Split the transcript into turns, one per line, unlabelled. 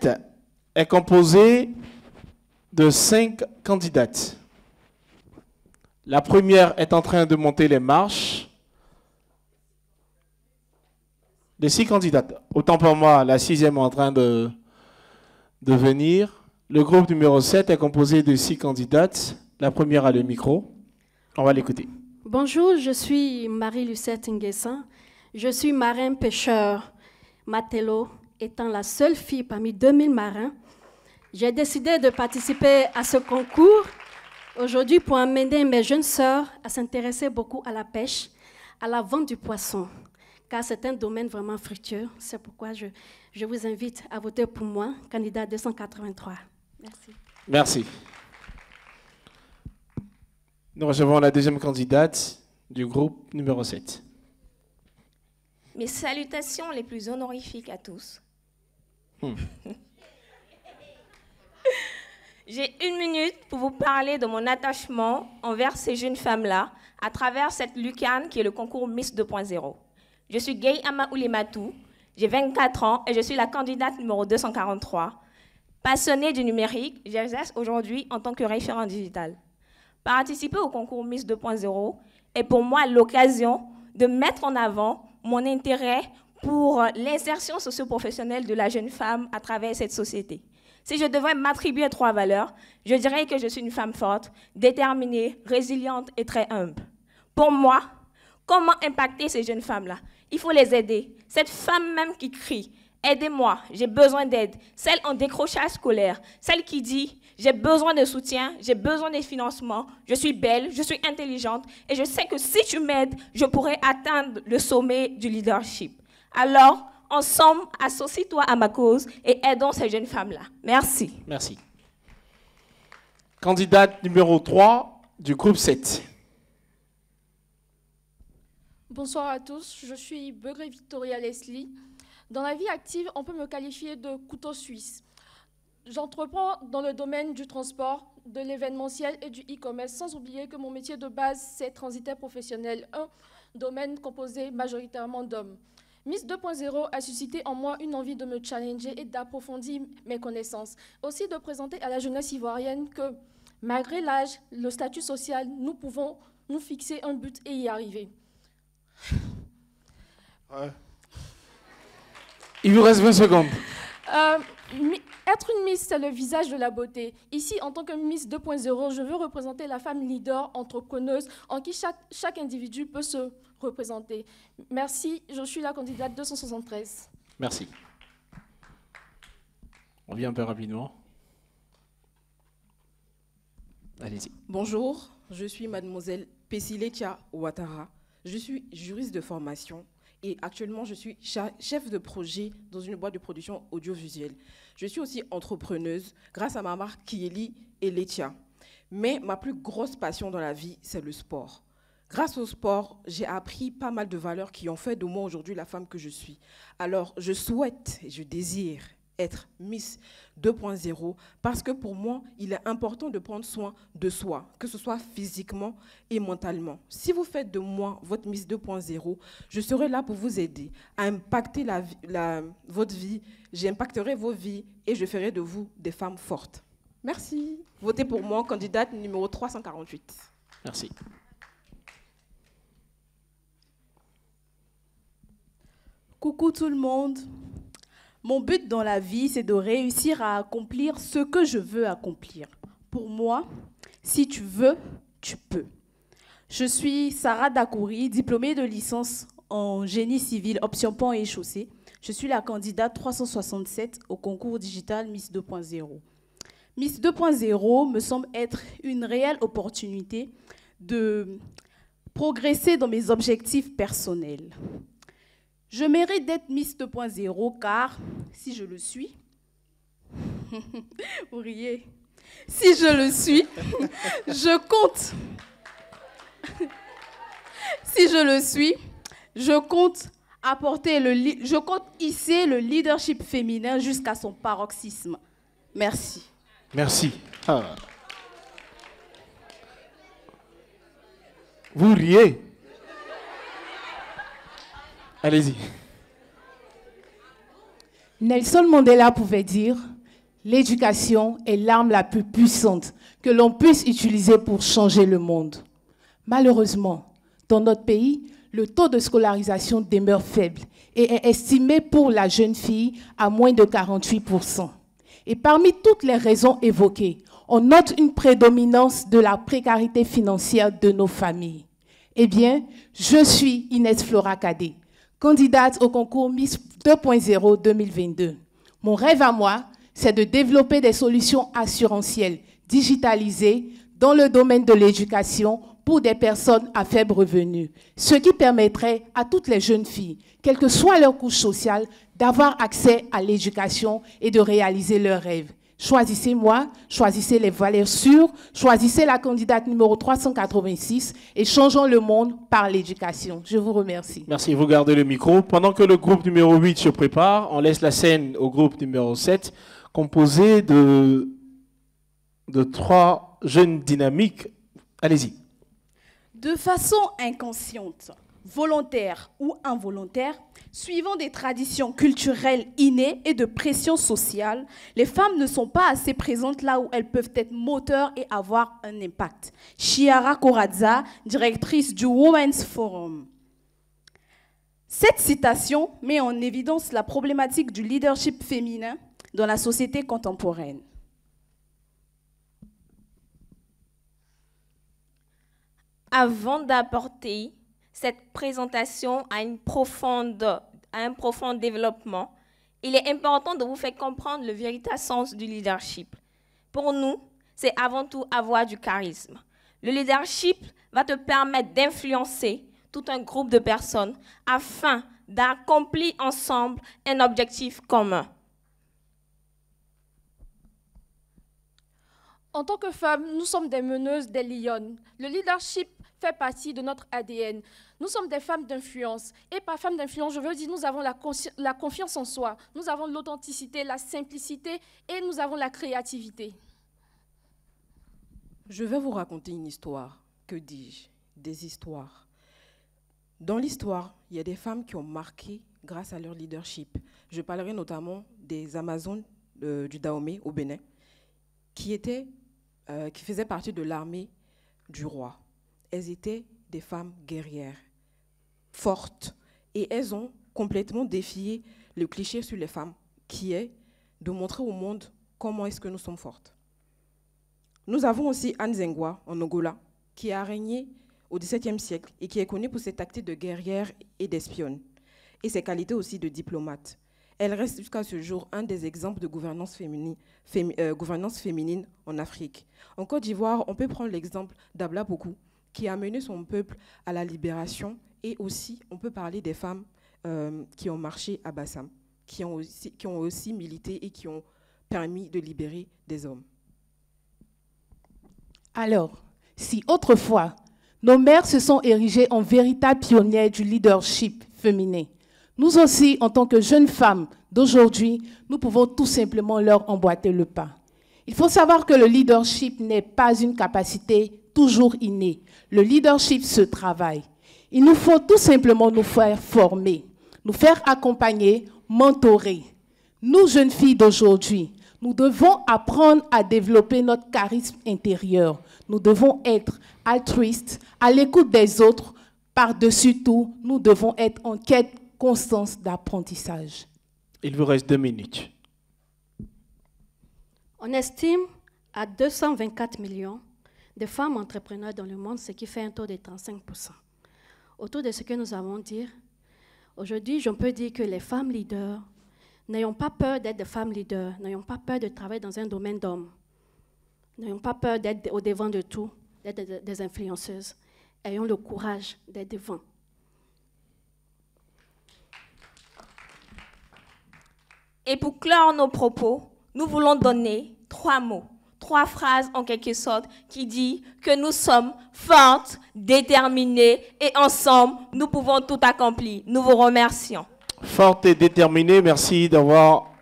7 est composée de 5 candidates. La première est en train de monter les marches. Les 6 candidates. Autant pour moi, la 6e est en train de venir. Le groupe numéro 7 est composé de 6 candidates. La première a le micro. On va l'écouter.
Bonjour, je suis Marie-Lucette Nguessan. Je suis marin-pêcheur matelot, étant la seule fille parmi 2000 marins. J'ai décidé de participer à ce concours aujourd'hui pour amener mes jeunes sœurs à s'intéresser beaucoup à la pêche, à la vente du poisson, car c'est un domaine vraiment fructueux. C'est pourquoi je vous invite à voter pour moi, candidat 283. Merci.
Merci. Nous recevons la deuxième candidate du groupe numéro 7.
Mes salutations les plus honorifiques à tous. J'ai 1 minute pour vous parler de mon attachement envers ces jeunes femmes-là à travers cette lucarne qui est le concours Miss 2.0. Je suis Gay Ama Oulimatou, j'ai 24 ans et je suis la candidate numéro 243. Passionnée du numérique, j'exerce aujourd'hui en tant que référent digital. Participer au concours Miss 2.0 est pour moi l'occasion de mettre en avant mon intérêt pour l'insertion socio-professionnelle de la jeune femme à travers cette société. Si je devrais m'attribuer 3 valeurs, je dirais que je suis une femme forte, déterminée, résiliente et très humble. Pour moi, comment impacter ces jeunes femmes-là? Il faut les aider. Cette femme même qui crie « Aidez-moi, j'ai besoin d'aide », celle en décrochage scolaire, celle qui dit « J'ai besoin de soutien, j'ai besoin de financement, je suis belle, je suis intelligente et je sais que si tu m'aides, je pourrai atteindre le sommet du leadership. » Alors, ensemble, associe-toi à ma cause et aidons ces jeunes femmes-là. Merci.
Merci. Candidate numéro 3 du groupe 7.
Bonsoir à tous, je suis Begré Victoria Leslie. Dans la vie active, on peut me qualifier de couteau suisse. J'entreprends dans le domaine du transport, de l'événementiel et du e-commerce, sans oublier que mon métier de base, c'est transitaire professionnel, un domaine composé majoritairement d'hommes. Miss 2.0 a suscité en moi une envie de me challenger et d'approfondir mes connaissances. Aussi de présenter à la jeunesse ivoirienne que, malgré l'âge, le statut social, nous pouvons nous fixer un but et y arriver.
Ouais. Il vous reste 20 secondes.
Être une Miss, c'est le visage de la beauté. Ici, en tant que Miss 2.0, je veux représenter la femme leader, entrepreneuse, en qui chaque individu peut se représenter. Merci, je suis la candidate 273.
Merci. On vient un peu rapidement. Allez-y.
Bonjour, je suis mademoiselle Pesiletia Ouattara. Je suis juriste de formation et actuellement je suis chef de projet dans une boîte de production audiovisuelle. Je suis aussi entrepreneuse grâce à ma marque Kieli et Letia. Mais ma plus grosse passion dans la vie, c'est le sport. Grâce au sport, j'ai appris pas mal de valeurs qui ont fait de moi aujourd'hui la femme que je suis. Alors, je souhaite et je désire être Miss 2.0 parce que pour moi, il est important de prendre soin de soi, que ce soit physiquement et mentalement. Si vous faites de moi votre Miss 2.0, je serai là pour vous aider à impacter votre vie, j'impacterai vos vies et je ferai de vous des femmes fortes. Merci. Votez pour moi, candidate numéro 348.
Merci.
Coucou tout le monde. Mon but dans la vie, c'est de réussir à accomplir ce que je veux accomplir. Pour moi, si tu veux, tu peux. Je suis Sarah Dakouri, diplômée de licence en génie civil, option pont et chaussée. Je suis la candidate 367 au concours digital Miss 2.0. Miss 2.0 me semble être une réelle opportunité de progresser dans mes objectifs personnels. Je mérite d'être Miss 2.0 car, si je le suis, vous riez, si je le suis, je compte. Si je le suis, je compte je compte hisser le leadership féminin jusqu'à son paroxysme. Merci.
Merci. Ah. Vous riez. Allez-y.
Nelson Mandela pouvait dire
L'éducation est l'arme la plus puissante que l'on puisse utiliser pour changer le monde. Malheureusement, dans notre pays, le taux de scolarisation demeure faible et est estimé pour la jeune fille à moins de 48%. Et parmi toutes les raisons évoquées, on note une prédominance de la précarité financière de nos familles. Eh bien, je suis Inès Flora Kadé, candidate au concours Miss 2.0 2022. Mon rêve à moi, c'est de développer des solutions assurantielles digitalisées dans le domaine de l'éducation pour des personnes à faible revenu, ce qui permettrait à toutes les jeunes filles, quelle que soit leur couche sociale, d'avoir accès à l'éducation et de réaliser leurs rêves. Choisissez-moi, choisissez les valeurs sûres, choisissez la candidate numéro 386 et changeons le monde par l'éducation. Je vous remercie.
Merci, vous gardez le micro. Pendant que le groupe numéro 8 se prépare, on laisse la scène au groupe numéro 7, composé de 3 jeunes dynamiques. Allez-y.
De façon inconsciente, volontaire ou involontaire, suivant des traditions culturelles innées et de pression sociale, les femmes ne sont pas assez présentes là où elles peuvent être moteurs et avoir un impact. Chiara Corazza, directrice du Women's Forum. Cette citation met en évidence la problématique du leadership féminin dans la société contemporaine.
Avant d'apporter cette présentation à un profond développement, il est important de vous faire comprendre le véritable sens du leadership. Pour nous, c'est avant tout avoir du charisme. Le leadership va te permettre d'influencer tout un groupe de personnes afin d'accomplir ensemble un objectif commun.
En tant que femmes, nous sommes des meneuses, des lionnes. Le leadership fait partie de notre ADN. Nous sommes des femmes d'influence. Et par femmes d'influence, je veux dire, nous avons la confiance en soi, nous avons l'authenticité, la simplicité et nous avons la créativité.
Je vais vous raconter une histoire. Que dis-je? Des histoires. Dans l'histoire, il y a des femmes qui ont marqué grâce à leur leadership. Je parlerai notamment des Amazones du Dahomey au Bénin, qui faisaient partie de l'armée du roi. Elles étaient des femmes guerrières, fortes, et elles ont complètement défié le cliché sur les femmes, qui est de montrer au monde comment est-ce que nous sommes fortes. Nous avons aussi Anne Zengwa, en Angola, qui a régné au XVIIe siècle et qui est connue pour ses tactiques de guerrière et d'espionne, et ses qualités aussi de diplomate. Elle reste jusqu'à ce jour un des exemples de gouvernance féminine en Afrique. En Côte d'Ivoire, on peut prendre l'exemple d'Abla Bokou, qui a mené son peuple à la libération, et aussi, on peut parler des femmes qui ont marché à Bassam, qui ont aussi milité et qui ont permis de libérer des hommes.
Alors, si autrefois, nos mères se sont érigées en véritables pionnières du leadership féminin, nous aussi, en tant que jeunes femmes d'aujourd'hui, nous pouvons tout simplement leur emboîter le pas. Il faut savoir que le leadership n'est pas une capacité toujours innée. Le leadership se travaille. Il nous faut tout simplement nous faire former, nous faire accompagner, mentorer. Nous, jeunes filles d'aujourd'hui, nous devons apprendre à développer notre charisme intérieur. Nous devons être altruistes, à l'écoute des autres. Par-dessus tout, nous devons être en quête constante d'apprentissage.
Il vous reste 2 minutes.
On estime à 224 millions de femmes entrepreneurs dans le monde, ce qui fait un taux de 35%. Autour de ce que nous avons dit, aujourd'hui, je peux dire que les femmes leaders, n'ayons pas peur d'être des femmes leaders, n'ayons pas peur de travailler dans un domaine d'hommes, n'ayons pas peur d'être au devant de tout, d'être des influenceuses. Ayons le courage d'être devant.
Et pour clore nos propos, nous voulons donner 3 mots, 3 phrases en quelque sorte qui disent que nous sommes fortes, déterminées et ensemble, nous pouvons tout accomplir. Nous vous remercions.
Forte et déterminée, merci d'avoir